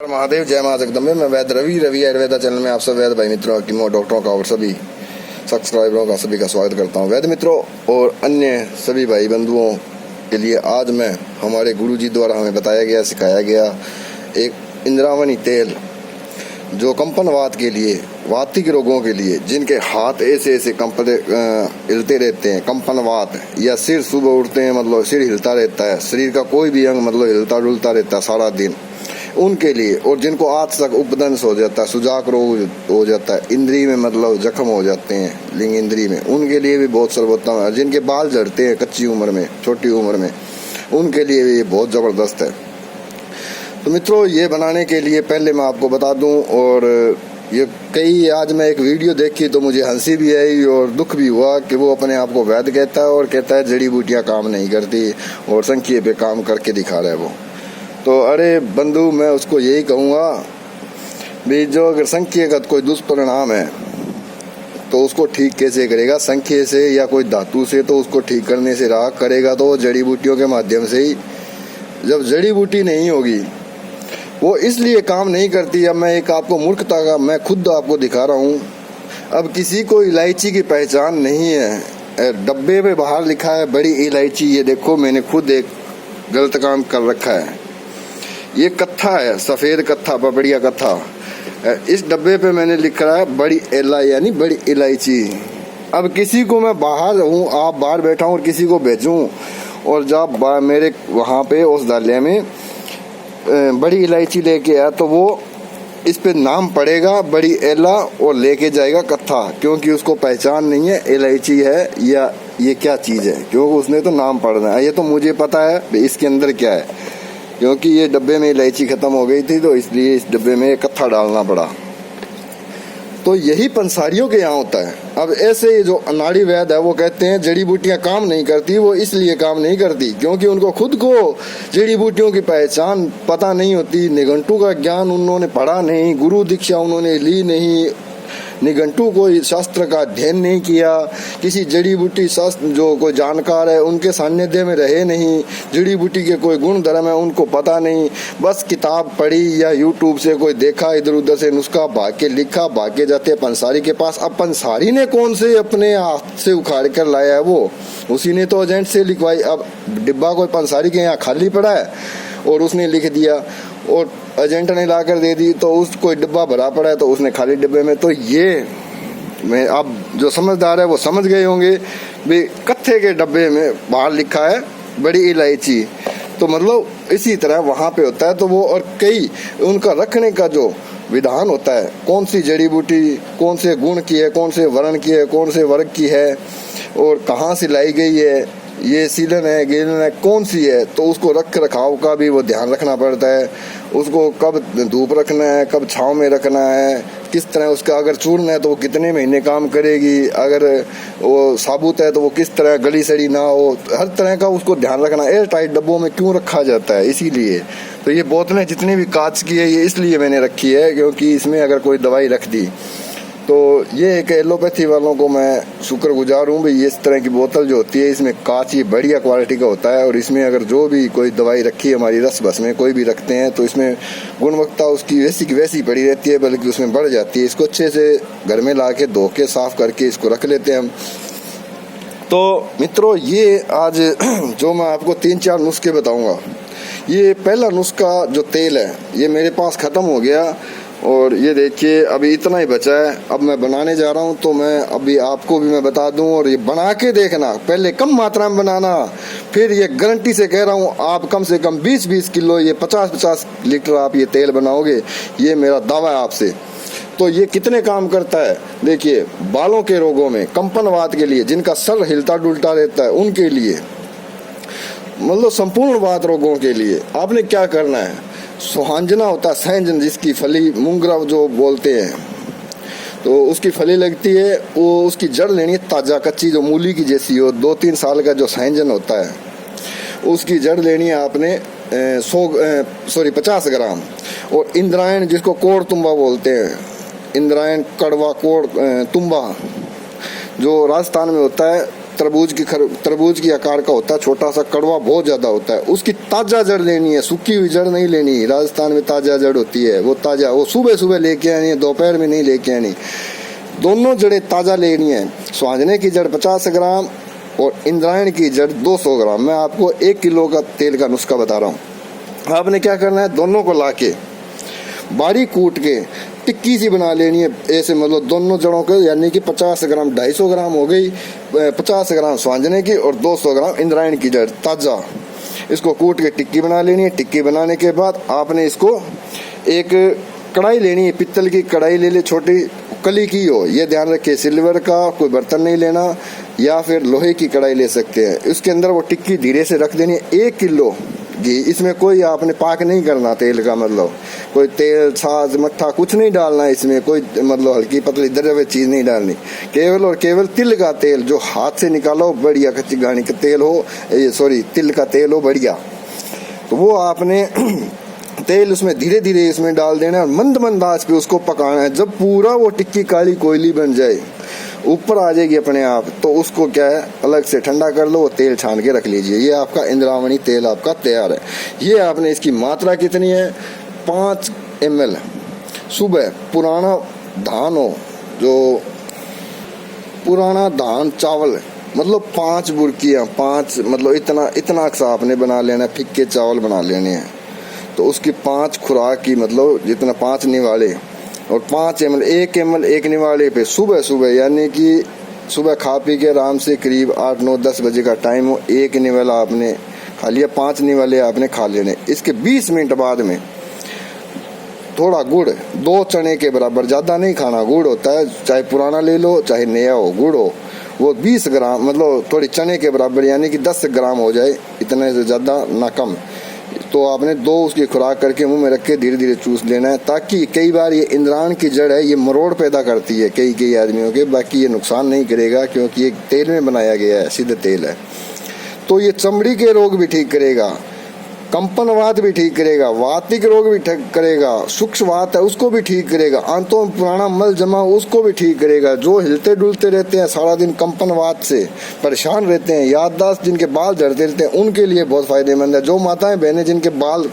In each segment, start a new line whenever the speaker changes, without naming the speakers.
महादेव, जय मां जगदम्बे। मैं वैद्य रवि आयुर्वेदा चैनल में आप सब वैद्य भाई मित्रों, हकीमों, डॉक्टरों का और सभी सब्सक्राइबरों का सभी का स्वागत करता हूं। वैद्य मित्रों और अन्य सभी भाई बंधुओं के लिए आज मैं हमारे गुरुजी द्वारा हमें बताया गया, सिखाया गया एक इंद्रावणी तेल जो कंपनवात के लिए, वातिक रोगों के लिए, जिनके हाथ ऐसे ऐसे हिलते रहते हैं, कंपनवात, या सिर सुबह उठते हैं मतलब सिर हिलता रहता है, शरीर का कोई भी अंग मतलब हिलता डुलता रहता है सारा दिन, उनके लिए, और जिनको आज तक उपदंश हो जाता है, सुजाक रोग हो जाता है, इंद्री में मतलब जख्म हो जाते हैं लिंग इंद्री में, उनके लिए भी बहुत सर्वोत्तम है। जिनके बाल झड़ते हैं कच्ची उम्र में, छोटी उम्र में, उनके लिए भी ये बहुत ज़बरदस्त है। तो मित्रों, ये बनाने के लिए पहले मैं आपको बता दूं, और ये आज मैं एक वीडियो देखी तो मुझे हंसी भी आई और दुख भी हुआ कि वो अपने आप को वैद्य कहता है और कहता है जड़ी बूटियाँ काम नहीं करती और संख्या पे काम करके दिखा रहा है वो। तो अरे बंधु, मैं उसको यही कहूँगा भी जो अगर संख्या का कोई दुष्परिणाम है तो उसको ठीक कैसे करेगा, संख्या से या कोई धातु से, तो उसको ठीक करने से रहा करेगा तो जड़ी बूटियों के माध्यम से ही। जब जड़ी बूटी नहीं होगी, वो इसलिए काम नहीं करती। अब मैं एक आपको मूर्खता का मैं खुद आपको दिखा रहा हूँ। अब किसी को इलायची की पहचान नहीं है, डब्बे पे बाहर लिखा है बड़ी इलायची, ये देखो मैंने खुद एक गलत काम कर रखा है। ये कत्था है, सफ़ेद कत्था, बढ़िया कत्था, इस डब्बे पे मैंने लिख रहा है बड़ी एला यानी बड़ी इलायची। अब किसी को मैं बाहर हूँ, आप बाहर बैठा हूँ और किसी को भेजूँ और जब मेरे वहाँ पे उस दालिया में बड़ी इलायची लेके आया तो वो इस पे नाम पड़ेगा बड़ी एला और लेके जाएगा कत्था, क्योंकि उसको पहचान नहीं है इलायची है या ये क्या चीज़ है, क्योंकि उसने तो नाम पढ़ना है। ये तो मुझे पता है इसके अंदर क्या है, क्योंकि ये डब्बे में इलायची ख़त्म हो गई थी तो इसलिए इस डब्बे में कत्था डालना पड़ा। तो यही पंसारियों के यहाँ होता है। अब ऐसे जो अनाड़ी वैद्य है वो कहते हैं जड़ी बूटियाँ काम नहीं करती, वो इसलिए काम नहीं करती क्योंकि उनको खुद को जड़ी बूटियों की पहचान पता नहीं होती, निघंटू का ज्ञान उन्होंने पढ़ा नहीं, गुरु दीक्षा उन्होंने ली नहीं, निघंटू कोई शास्त्र का अध्ययन नहीं किया, किसी जड़ी बूटी शास्त्र जो कोई जानकार है उनके सानिध्य में रहे नहीं, जड़ी बूटी के कोई गुण धर्म है उनको पता नहीं, बस किताब पढ़ी या यूट्यूब से कोई देखा, इधर उधर से नुस्खा भाग के लिखा, भागे जाते पंसारी के पास। अब पंसारी ने कौन से अपने हाथ से उखाड़ कर लाया है, वो उसी ने तो एजेंट से लिखवाई। अब डिब्बा कोई पंसारी के यहाँ खाली पड़ा है और उसने लिख दिया और एजेंट ने ला कर दे दी, तो उस कोई डिब्बा भरा पड़ा है तो उसने खाली डिब्बे में। तो ये मैं अब जो समझदार है वो समझ गए होंगे भी कत्थे के डब्बे में बाहर लिखा है बड़ी इलायची, तो मतलब इसी तरह वहाँ पे होता है। तो वो और कई उनका रखने का जो विधान होता है, कौन सी जड़ी बूटी कौन से गुण की है, कौन से वर्ण की है, कौन से वर्ग की है और कहाँ से लाई गई है, ये सीलन है गेलन है कौन सी है, तो उसको रख रखाव का भी वो ध्यान रखना पड़ता है। उसको कब धूप रखना है, कब छांव में रखना है, किस तरह उसका अगर चूर्ण है तो वो कितने महीने काम करेगी, अगर वो साबुत है तो वो किस तरह गली सड़ी ना हो, हर तरह का उसको ध्यान रखना। एयर टाइट डब्बों में क्यों रखा जाता है, इसीलिए। तो ये बोतलें जितनी भी कांच की है ये इसलिए मैंने रखी है क्योंकि इसमें अगर कोई दवाई रख दी तो ये एक एलोपैथी वालों को मैं शुक्रगुजार हूँ भाई, इस तरह की बोतल जो होती है इसमें कांच ये बढ़िया क्वालिटी का होता है और इसमें अगर जो भी कोई दवाई रखी है हमारी रस बस में कोई भी रखते हैं तो इसमें गुणवत्ता उसकी वैसी की वैसी पड़ी रहती है, बल्कि उसमें बढ़ जाती है। इसको अच्छे से घर में ला के धो के साफ करके इसको रख लेते हैं हम। तो मित्रों, ये आज जो मैं आपको 3-4 नुस्खे बताऊँगा, ये पहला नुस्खा जो तेल है ये मेरे पास ख़त्म हो गया और ये देखिए अभी इतना ही बचा है। अब मैं बनाने जा रहा हूँ तो मैं अभी आपको भी मैं बता दूँ, और ये बना के देखना, पहले कम मात्रा में बनाना, फिर ये गारंटी से कह रहा हूँ आप कम से कम 20-20 किलो, ये 50-50 लीटर आप ये तेल बनाओगे, ये मेरा दावा है आपसे। तो ये कितने काम करता है देखिए, बालों के रोगों में, कंपनवात के लिए, जिनका सर हिलता डुलता रहता है उनके लिए, मतलब संपूर्ण वात रोगों के लिए आपने क्या करना है, सुहांजना होता है, सहंजन जिसकी फली मुंगरा जो बोलते हैं, तो उसकी फली लगती है, वो उसकी जड़ लेनी है ताज़ा कच्ची जो मूली की जैसी हो, 2-3 साल का जो सहंजन होता है उसकी जड़ लेनी है आपने 50 ग्राम। और इंद्रायण जिसको कोड़ तुम्बा बोलते हैं, इंद्रायण कड़वा कोड़ तुम्बा जो राजस्थान में होता है, तरबूज की आकार का होता है, छोटा सा, कड़वा बहुत ज्यादा होता है। उसकी ताजा जड़ लेनी है, सूखी हुई जड़ नहीं लेनी। राजस्थान में ताजा जड़ होती है, वो ताजा, वो सुबह सुबह लेके आनी है, दोपहर में नहीं लेके आनी। दोनों जड़ें ताजा लेनी है। स्वांजने की जड़ 50 ग्राम और इंद्रायण की जड़ 200 ग्राम। मैं आपको 1 किलो का तेल का नुस्खा बता रहा हूँ। आपने क्या करना है, दोनों को लाके बारीक कूट के टिक्की सी बना लेनी है ऐसे, मतलब दोनों जड़ों के, यानी कि 50 ग्राम 250 ग्राम हो गई, 50 ग्राम स्वांजने की और 200 ग्राम इंद्रायण की जड़ ताजा। इसको कूट के टिक्की बना लेनी है। टिक्की बनाने के बाद आपने इसको एक कढ़ाई लेनी है, पित्तल की कढ़ाई ले ले, छोटी कली की हो, ये ध्यान रखे, सिल्वर का कोई बर्तन नहीं लेना, या फिर लोहे की कढ़ाई ले सकते हैं। उसके अंदर वो टिक्की धीरे से रख देनी है। 1 किलो घी, इसमें कोई आपने पाक नहीं करना तेल का, मतलब कोई तेल छाछ मट्ठा कुछ नहीं डालना है इसमें, कोई मतलब हल्की पतली द्रव्य चीज नहीं डालनी। केवल और केवल तिल का तेल जो हाथ से निकालो, बढ़िया कच्ची घानी का तेल हो, तिल का तेल हो बढ़िया, तो वो आपने तेल उसमें धीरे धीरे इसमें डाल देना है और मंद मंद आंच पे उसको पकाना है। जब पूरा वो टिक्की काली कोयली बन जाए, ऊपर आ जाएगी अपने आप, तो उसको क्या है, अलग से ठंडा कर लो, वो तेल छान के रख लीजिए। ये आपका इंद्रावणी तेल आपका तैयार है। ये आपने इसकी मात्रा कितनी है, 5 ml। सुबह पुराना धान हो, जो पुराना धान चावल, मतलब 5 बुरकियाँ, 5 मतलब इतना सा आपने बना लेना, फिक्के चावल बना लेने हैं। तो उसकी 5 खुराक की, मतलब जितना 5 निवाले और 5 ml, 1 ml 1 निवाले पे सुबह सुबह, यानी कि सुबह खा पी के आराम से करीब 8, 9, 10 बजे का टाइम हो, 1 निवाला आपने खा लिया, 5 निवाले आपने खा लेने। इसके 20 मिनट बाद में थोड़ा गुड़, 2 चने के बराबर, ज़्यादा नहीं खाना, गुड़ होता है, चाहे पुराना ले लो चाहे नया हो, गुड़ हो, वो 20 ग्राम, मतलब थोड़ी चने के बराबर, यानी कि 10 ग्राम हो जाए, इतने से ज़्यादा ना कम। तो आपने 2 उसकी खुराक करके मुंह में रख के धीरे धीरे चूस लेना है, ताकि कई बार ये इंद्रायण की जड़ है, ये मरोड़ पैदा करती है कई आदमियों के, बाकी ये नुकसान नहीं करेगा क्योंकि ये तेल में बनाया गया है, सिद्ध तेल है। तो ये चमड़ी के रोग भी ठीक करेगा, कंपनवात भी ठीक करेगा, वातिक रोग भी ठीक करेगा, सूक्ष्म वात है उसको भी ठीक करेगा, आंतों में पुराना मल जमा उसको भी ठीक करेगा। जो हिलते डुलते रहते हैं सारा दिन, कंपनवात से परेशान रहते हैं, याददाश्त जिनके बाल झड़ते रहते हैं, उनके लिए बहुत फायदेमंद है। जो माताएं बहनें जिनके बाल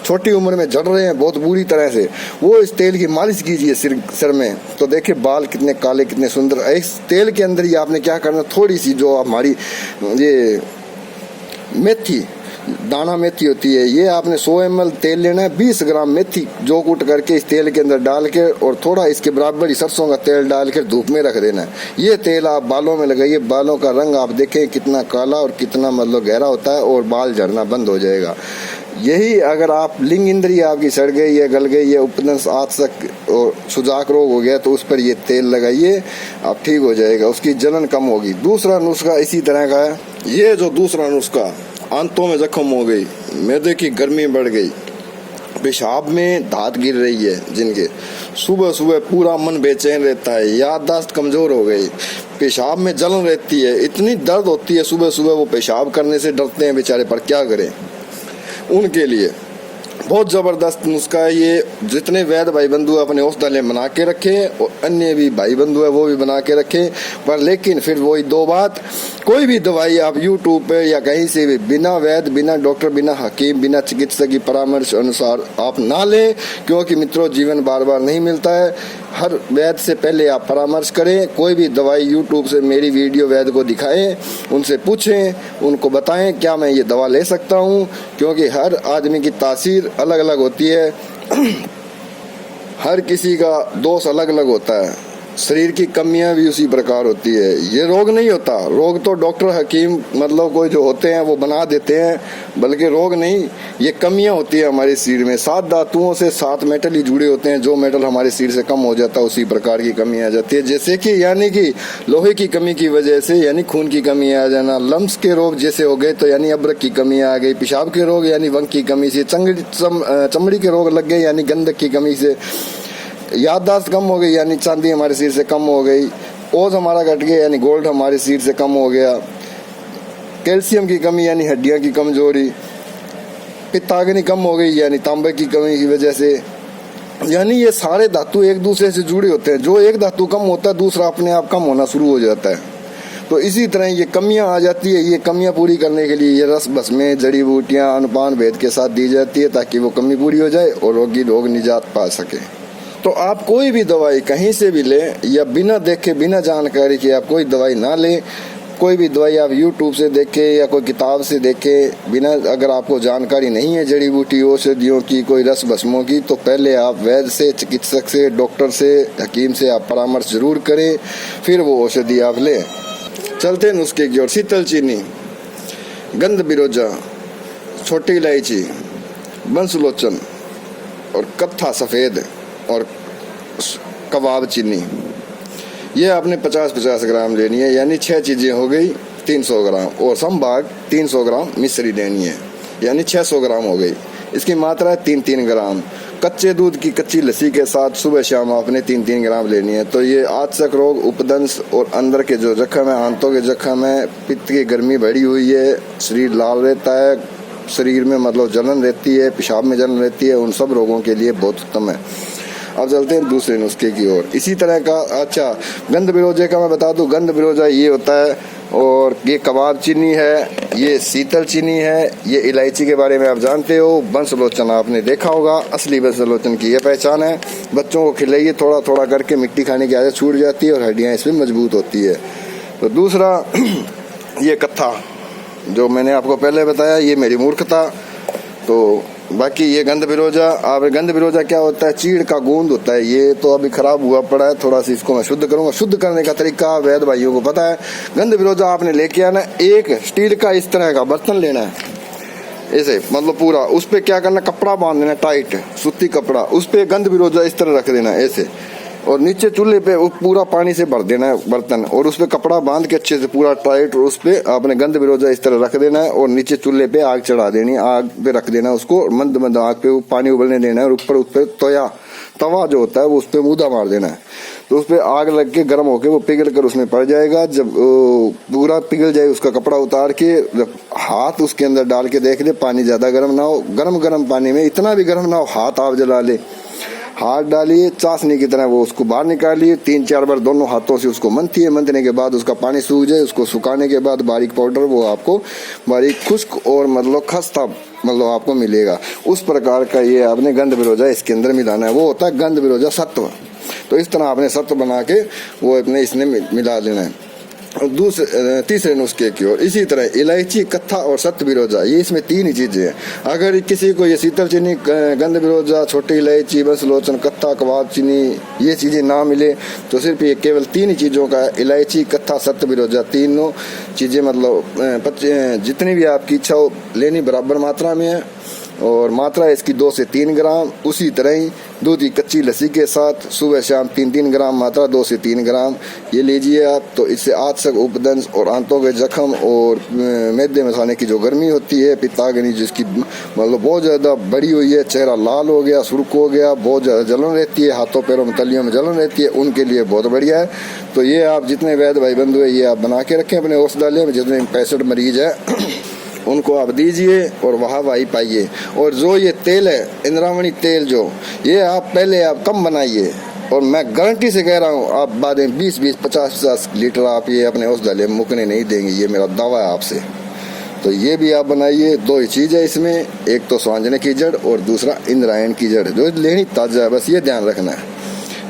छोटी उम्र में झड़ रहे हैं बहुत बुरी तरह से, वो इस तेल की मालिश कीजिए सिर में, तो देखिए बाल कितने काले, कितने सुंदर। इस तेल के अंदर ही आपने क्या करना, थोड़ी सी जो हमारी ये मेथी, दाना मेथी होती है, ये आपने 100 ml तेल लेना है, 20 ग्राम मेथी जो कूट करके इस तेल के अंदर डाल के और थोड़ा इसके बराबर ही सरसों का तेल डाल के धूप में रख देना है। ये तेल आप बालों में लगाइए, बालों का रंग आप देखें कितना काला और कितना मतलब गहरा होता है, और बाल झड़ना बंद हो जाएगा। यही अगर आप लिंग इंद्री आपकी सड़ गई है, गल गई है, उपदंश आज तक और सुजाक रोग हो गया, तो उस पर ये तेल लगाइए, आप ठीक हो जाएगा, उसकी जलन कम होगी। दूसरा नुस्खा इसी तरह का है। ये जो दूसरा नुस्खा, आंतों में जख्म हो गई, मैदे की गर्मी बढ़ गई, पेशाब में धात गिर रही है, जिनके सुबह सुबह पूरा मन बेचैन रहता है, याददाश्त कमजोर हो गई, पेशाब में जलन रहती है, इतनी दर्द होती है सुबह सुबह, वो पेशाब करने से डरते हैं बेचारे, पर क्या करें, उनके लिए बहुत ज़बरदस्त नुस्खा है ये। जितने वैद्य भाई बंधु अपने औषधालय बना के रखें और अन्य भी भाई बंधु है वो भी बना के रखें, पर लेकिन फिर वही 2 बात, कोई भी दवाई आप यूट्यूब पे या कहीं से भी बिना वैद्य, बिना डॉक्टर, बिना हकीम, बिना चिकित्सक की परामर्श अनुसार आप ना लें, क्योंकि मित्रों जीवन बार बार नहीं मिलता है। हर वैद्य से पहले आप परामर्श करें। कोई भी दवाई यूट्यूब से मेरी वीडियो वैद्य को दिखाएं, उनसे पूछें, उनको बताएं क्या मैं ये दवा ले सकता हूँ, क्योंकि हर आदमी की तासीर अलग अलग होती है, हर किसी का दोष अलग अलग होता है, शरीर की कमियां भी उसी प्रकार होती है। ये रोग नहीं होता, रोग तो डॉक्टर हकीम मतलब कोई जो होते हैं वो बना देते हैं, बल्कि रोग नहीं, ये कमियां होती है हमारे शरीर में। 7 धातुओं से 7 मेटल ही जुड़े होते हैं, जो मेटल हमारे शरीर से कम हो जाता है उसी प्रकार की कमी आ जाती है। जैसे कि यानी कि लोहे की कमी की वजह से यानी खून की कमी आ जाना, लम्स के रोग जैसे हो गए तो यानी अब्रक की कमी आ गई, पेशाब के रोग यानी वंक की कमी से, चमड़ी के रोग लग गए यानी गंधक की कमी से, याददाश्त कम हो गई यानी चांदी हमारे शरीर से कम हो गई, ओज हमारा घट गया यानी गोल्ड हमारे शरीर से कम हो गया, कैल्शियम की कमी यानी हड्डियां की कमजोरी, पित्ताग्नि कम हो गई यानी तांबे की कमी की वजह से। यानी ये सारे धातु एक दूसरे से जुड़े होते हैं, जो एक धातु कम होता है दूसरा अपने आप कम होना शुरू हो जाता है। तो इसी तरह ये कमियां आ जाती है, ये कमियां पूरी करने के लिए ये रस भस्में जड़ी बूटियां अनुपान भेद के साथ दी जाती है ताकि वो कमी पूरी हो जाए और रोगी लोग निजात पा सके। तो आप कोई भी दवाई कहीं से भी लें या बिना देखे बिना जानकारी के आप कोई दवाई ना लें। कोई भी दवाई आप YouTube से देखें या कोई किताब से देखें, बिना अगर आपको जानकारी नहीं है जड़ी बूटी औषधियों की, कोई रस भस्मों की, तो पहले आप वैद्य से, चिकित्सक से, डॉक्टर से, हकीम से आप परामर्श जरूर करें, फिर वो औषधि आप लें। चलते नुस्खे की ओर। शीतल चीनी, गंध बिरोजा, छोटी इलायची, बंसलोचन और कत्था सफ़ेद और कबाब चीनी, ये आपने 50-50 ग्राम लेनी है, यानी 6 चीज़ें हो गई 300 ग्राम, और संभाग 300 ग्राम मिश्री लेनी है, यानी 600 ग्राम हो गई। इसकी मात्रा है 3-3 ग्राम। कच्चे दूध की कच्ची लस्सी के साथ सुबह शाम आपने 3-3 ग्राम लेनी है। तो ये आजसक रोग, उपदंश और अंदर के जो जख्म है, आंतों के जख्म है, पित्त की गर्मी बढ़ी हुई है, शरीर लाल रहता है, शरीर में मतलब जलन रहती है, पेशाब में जलन रहती है, उन सब रोगों के लिए बहुत उत्तम है। अब चलते हैं दूसरे नुस्खे की ओर। इसी तरह का अच्छा गंध बिरोजे का मैं बता दूं, गंध बिरोजा ये होता है, और ये कबाब चीनी है, ये शीतल चीनी है, ये इलायची के बारे में आप जानते हो। बंसलोचन आपने देखा होगा, असली बंसलोचन की ये पहचान है। बच्चों को खिलाइए, थोड़ा थोड़ा करके मिट्टी खाने की आदत छूट जाती है और हड्डियाँ इसमें मजबूत होती है। तो दूसरा ये कत्था जो मैंने आपको पहले बताया, ये मेरी मूर्खता। तो बाकी ये गंध बिरोजा, आप गंध बिरोजा क्या होता है, चीड़ का गूंद होता है, ये तो अभी खराब हुआ पड़ा है, थोड़ा सा इसको मैं शुद्ध करूंगा। शुद्ध करने का तरीका वैद्य भाइयों को पता है। गंध बिरोजा आपने लेके आना, एक स्टील का इस तरह का बर्तन लेना है, ऐसे मतलब पूरा, उस पे क्या करना, कपड़ा बांध देना टाइट, सूती कपड़ा, उस पे गंध बिरोजा इस तरह रख देना ऐसे, और नीचे चूल्हे पे पूरा पानी से भर देना है बर्तन, और उस पे कपड़ा बांध के अच्छे से पूरा टाइट, और उस पे आपने गंध बिरोजा इस तरह रख देना है, और नीचे चूल्हे पे आग चढ़ा देनी, आग पे रख देना उसको, मंद मंद आग पे पानी उबलने देना है, और ऊपर उस पे तवा जो होता है वो उस पे मूदा मार देना है। तो उस पे आग लग के गर्म होके वो पिघल कर उसमें पड़ जाएगा। जब पूरा पिघल जाए उसका कपड़ा उतार के जब हाथ उसके अंदर डाल के देख ले, पानी ज्यादा गर्म ना हो, गर्म पानी में इतना भी गर्म ना हो, हाथ आप जला ले, हाथ डालिए, चाशनी की तरह वो उसको बाहर निकालिए, 3-4 बार दोनों हाथों से उसको मंथिए। मंथने के बाद उसका पानी सूख जाए, उसको सुखाने के बाद बारीक पाउडर वो आपको बारीक खुश्क और मतलब खस्ता मतलब आपको मिलेगा। उस प्रकार का ये आपने गंध बिरोजा इसके अंदर मिलाना है, वो होता है गंध बिरोजा सत्व। तो इस तरह आपने सत्व बना के वो अपने इसने मिला लेना है। तीसरे नुस्खे की ओर। इसी तरह इलायची, कत्था और सत्व बिरोजा, ये इसमें 3 ही चीजें हैं। अगर किसी को ये शीतल चीनी, गंध बिरोजा, छोटी इलायची, बंसलोचन, कत्था, कबाब चीनी ये चीजें ना मिले तो सिर्फ ये केवल 3 ही चीजों का, इलायची, कत्था, सत्व बिरोजा, तीनों चीजें मतलब जितनी भी आपकी इच्छा हो लेनी बराबर मात्रा में है, और मात्रा इसकी 2 से 3 ग्राम। उसी तरह ही दूध की कच्ची लस्सी के साथ सुबह शाम 3-3 ग्राम मात्रा, 2 से 3 ग्राम ये लीजिए आप। तो इससे आजसक, उपदंश और आंतों के जख्म और मैदे में खाने की जो गर्मी होती है, पित्ताग्नि जिसकी मतलब बहुत ज़्यादा बढ़ी हुई है, चेहरा लाल हो गया, सुर्ख हो गया, बहुत ज़्यादा जलन रहती है, हाथों पैरों में तलियों में जलन रहती है, उनके लिए बहुत बढ़िया है। तो ये आप जितने वैद्य भाई बंधु है ये आप बना के रखें अपने औषधालय में। जितने 65 मरीज है उनको आप दीजिए और वाह वाही पाइए। और जो ये तेल है, इंद्रावणी तेल, जो ये आप पहले आप कम बनाइए, और मैं गारंटी से कह रहा हूँ आप बाद में 20-20, 50-50 लीटर आप ये अपने औषधालय में मुकने नहीं देंगे, ये मेरा दावा है आपसे। तो ये भी आप बनाइए। 2 ही चीज़ है इसमें, एक तो स्वांजने की जड़ और दूसरा इंद्रायण की जड़, जो लेनी ताज़ा है, बस ये ध्यान रखना है।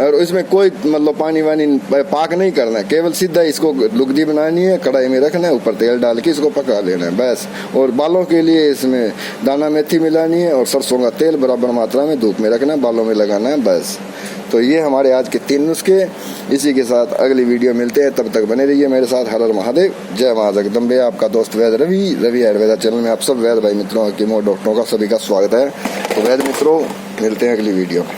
और इसमें कोई मतलब पानी वानी पाक नहीं करना है, केवल सीधा इसको लुगदी बनानी है, कढ़ाई में रखना है, ऊपर तेल डाल के इसको पका लेना है बस। और बालों के लिए इसमें दाना मेथी मिलानी है और सरसों का तेल बराबर मात्रा में धूप में रखना है, बालों में लगाना है बस। तो ये हमारे आज के 3 नुस्खे। इसी के साथ अगली वीडियो मिलते हैं, तब तक बने रहिए मेरे साथ। हर हर महादेव, जय मां जगदम्बे। आपका दोस्त वैद्य रवि आयुर्वेदा चैनल में आप सब वैद्य भाई मित्रों, हकीमों, डॉक्टरों का सभी का स्वागत है। तो वैद्य मित्रों, मिलते हैं अगली वीडियो में।